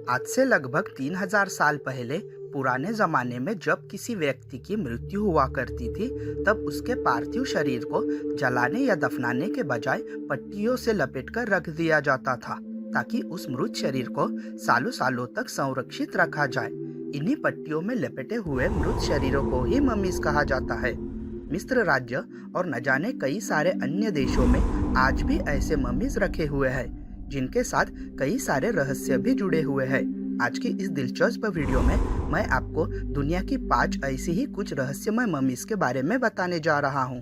आज से लगभग 3000 साल पहले पुराने जमाने में जब किसी व्यक्ति की मृत्यु हुआ करती थी, तब उसके पार्थिव शरीर को जलाने या दफनाने के बजाय पट्टियों से लपेटकर रख दिया जाता था, ताकि उस मृत शरीर को सालों सालों तक संरक्षित रखा जाए। इन्हीं पट्टियों में लपेटे हुए मृत शरीरों को ही ममीज कहा जाता है। मिस्र राज्य और न जाने कई सारे अन्य देशों में आज भी ऐसे ममीज रखे हुए हैं, जिनके साथ कई सारे रहस्य भी जुड़े हुए हैं। आज की इस दिलचस्प वीडियो में मैं आपको दुनिया की 5 ऐसी ही कुछ रहस्यमय ममीज के बारे में बताने जा रहा हूँ।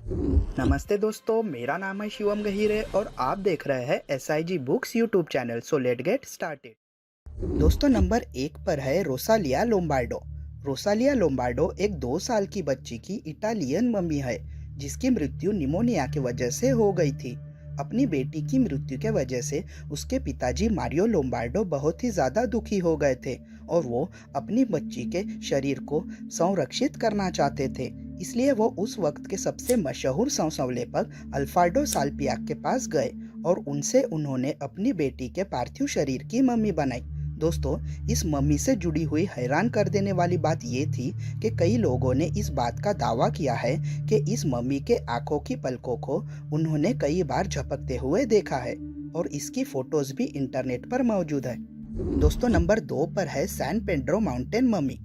नमस्ते दोस्तों, मेरा नाम है शिवम गहीरे और आप देख रहे हैं SIG books YouTube channel. So let get started. दोस्तों, नंबर 1 पर है रोसालिया लोम्बार्डो। रोसालिया लोम्बार्डो एक 2 साल की बच्ची की इटालियन मम्मी है, जिसकी मृत्यु निमोनिया की वजह से हो गई थी। अपनी बेटी की मृत्यु के वजह से उसके पिताजी मारियो लोम्बार्डो बहुत ही ज़्यादा दुखी हो गए थे और वो अपनी बच्ची के शरीर को संरक्षित करना चाहते थे। इसलिए वो उस वक्त के सबसे मशहूर संस्लेपक अल्फार्डो साल्पियाक के पास गए और उनसे उन्होंने अपनी बेटी के पार्थिव शरीर की मम्मी बनाई। दोस्तों, इस मम्मी से जुड़ी हुई हैरान कर देने वाली बात ये थी कि कई लोगों ने इस बात का दावा किया है कि इस मम्मी के आंखों की पलकों को उन्होंने कई बार झपकते हुए देखा है और इसकी फोटोज भी इंटरनेट पर मौजूद है। दोस्तों, नंबर 2 पर है सैन पेड्रो माउंटेन मम्मी।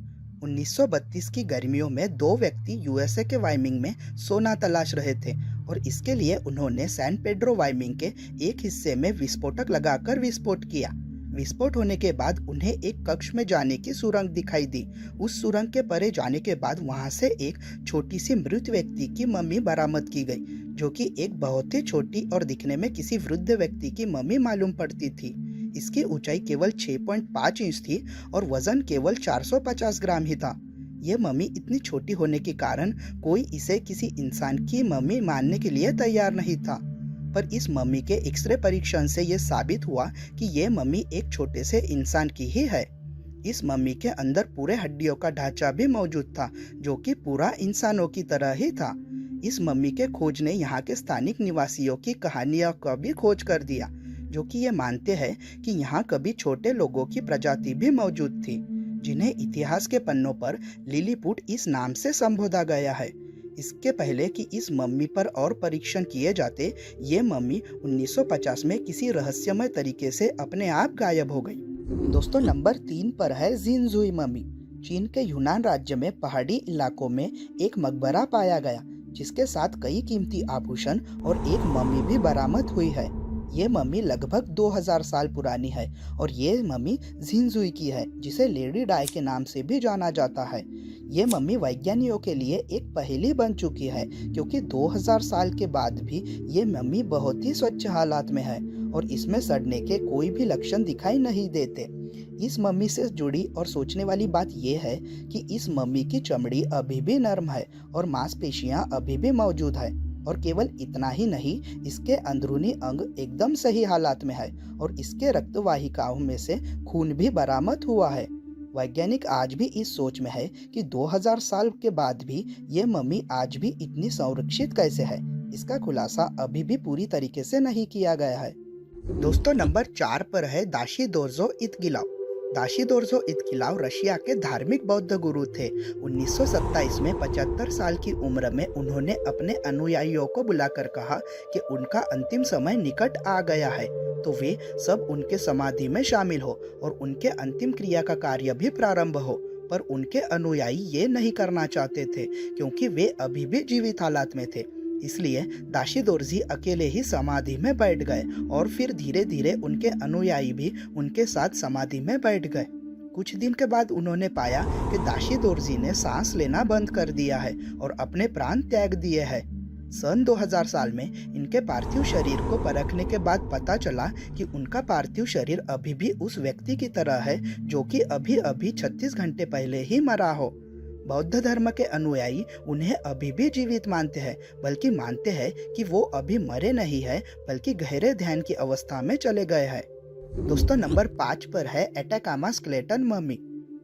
1932 की गर्मियों में 2 व्यक्ति USA के वाइमिंग में सोना तलाश रहे थे और इसके लिए उन्होंने सैन पेड्रो वाइमिंग के एक हिस्से में विस्फोटक लगाकर विस्फोट किया। विस्फोट होने के बाद उन्हें एक कक्ष में जाने की सुरंग दिखाई दी। उस सुरंग के परे जाने के बाद वहां से एक छोटी सी मृत व्यक्ति की मम्मी बरामद की गई, जो कि एक बहुत ही छोटी और दिखने में किसी वृद्ध व्यक्ति की मम्मी मालूम पड़ती थी। इसकी ऊंचाई केवल 6.5 इंच थी और वजन केवल 450 ग्राम ही था। ये मम्मी इतनी छोटी होने के कारण कोई इसे किसी इंसान की मम्मी मानने के लिए तैयार नहीं था, पर इस मम्मी के एक्सरे परीक्षण से ये साबित हुआ कि ये मम्मी एक छोटे से इंसान की ही है। इस मम्मी के अंदर पूरे हड्डियों का ढांचा भी मौजूद था, जो कि पूरा इंसानों की तरह ही था। इस मम्मी के खोज ने यहाँ के स्थानिक निवासियों की कहानियों का भी खोज कर दिया, जो कि ये मानते हैं कि यहाँ कभी छोटे लोगों की प्रजाति भी मौजूद थी, जिन्हें इतिहास के पन्नों पर लिलीपुट इस नाम से संबोधा गया है। इसके पहले कि इस मम्मी पर और परीक्षण किए जाते, ये मम्मी 1950 में किसी रहस्यमय तरीके से अपने आप गायब हो गई। दोस्तों, नंबर 3 पर है जिनजुई मम्मी। चीन के यूनान राज्य में पहाड़ी इलाकों में एक मकबरा पाया गया, जिसके साथ कई कीमती आभूषण और एक मम्मी भी बरामद हुई है। ये मम्मी लगभग 2000 साल पुरानी है और ये मम्मी जिनजुई की है, जिसे लेडी डाई के नाम से भी जाना जाता है। ये मम्मी वैज्ञानिकों के लिए एक पहेली बन चुकी है, क्योंकि 2000 साल के बाद भी ये मम्मी बहुत ही स्वच्छ हालात में है और इसमें सड़ने के कोई भी लक्षण दिखाई नहीं देते। इस मम्मी से जुड़ी और सोचने वाली बात यह है कि इस मम्मी की चमड़ी अभी भी नर्म है और मांसपेशियां अभी भी मौजूद है, और केवल इतना ही नहीं, इसके अंदरूनी अंग एकदम सही हालात में है और इसके रक्त वाहिकाओं में से खून भी बरामद हुआ है। वैज्ञानिक आज भी इस सोच में है कि 2000 साल के बाद भी ये मम्मी आज भी इतनी संरक्षित कैसे है। इसका खुलासा अभी भी पूरी तरीके से नहीं किया गया है। दोस्तों, नंबर 4 पर है दाशी दोर्जो इतगिलाव। दाशी दोर्जो इतगिलाव रशिया के धार्मिक बौद्ध गुरु थे। 1927 में 75 साल की उम्र में उन्होंने अपने अनुयायियों को बुलाकर कहा कि उनका अंतिम समय निकट आ गया है, तो वे सब उनके समाधि में शामिल हो और उनके अंतिम क्रिया का कार्य भी प्रारंभ हो। पर उनके अनुयायी ये नहीं करना चाहते थे, क्योंकि वे अभी भी जीवित हालात में थे। इसलिए दाशी दोर्जी अकेले ही समाधि में बैठ गए और फिर धीरे धीरे उनके अनुयायी भी उनके साथ समाधि में बैठ गए। कुछ दिन के बाद उन्होंने पाया कि दाशी दोर्जी ने सांस लेना बंद कर दिया है और अपने प्राण त्याग दिए हैं। सन 2000 साल में इनके पार्थिव शरीर को परखने के बाद पता चला कि उनका पार्थिव शरीर अभी भी उस व्यक्ति की तरह है, जो कि अभी अभी 36 घंटे पहले ही मरा हो। बौद्ध धर्म के अनुयायी उन्हें अभी भी जीवित मानते हैं, बल्कि मानते हैं कि वो अभी मरे नहीं है, बल्कि गहरे ध्यान की अवस्था में चले गए हैं। दोस्तों, नंबर 5 पर है एटाकामा स्केलेटन मम्मी।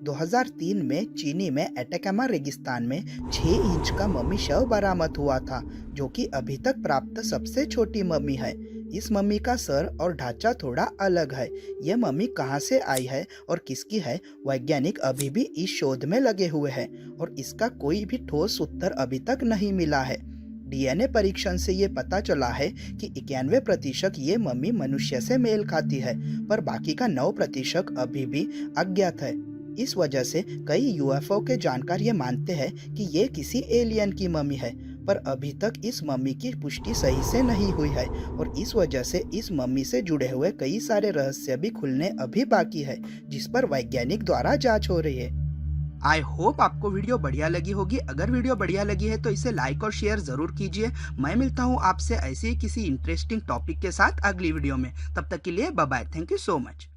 2003 में चीनी में एटाकामा रेगिस्तान में 6 इंच का मम्मी शव बरामद हुआ था, जो कि अभी तक प्राप्त सबसे छोटी मम्मी है। इस मम्मी का सर और ढांचा थोड़ा अलग है। यह मम्मी कहाँ से आई है और किसकी है, वैज्ञानिक अभी भी इस शोध में लगे हुए हैं और इसका कोई भी ठोस उत्तर अभी तक नहीं मिला है। डीएनए परीक्षण से ये पता चला है कि 91% ये मम्मी मनुष्य से मेल खाती है, पर बाकी का 9% अभी भी अज्ञात है। इस वजह से कई यूएफओ के जानकार ये मानते हैं कि ये किसी एलियन की मम्मी है, पर अभी तक इस मम्मी की पुष्टि सही से नहीं हुई है और इस वजह से इस मम्मी से जुड़े हुए कई सारे रहस्य भी खुलने अभी बाकी है, जिस पर वैज्ञानिक द्वारा जांच हो रही है। आई होप आपको वीडियो बढ़िया लगी होगी। अगर वीडियो बढ़िया लगी है तो इसे लाइक और शेयर जरूर कीजिए। मैं मिलता हूँ आपसे ऐसे ही किसी इंटरेस्टिंग टॉपिक के साथ अगली वीडियो में। तब तक के लिए bye bye. Thank you so much.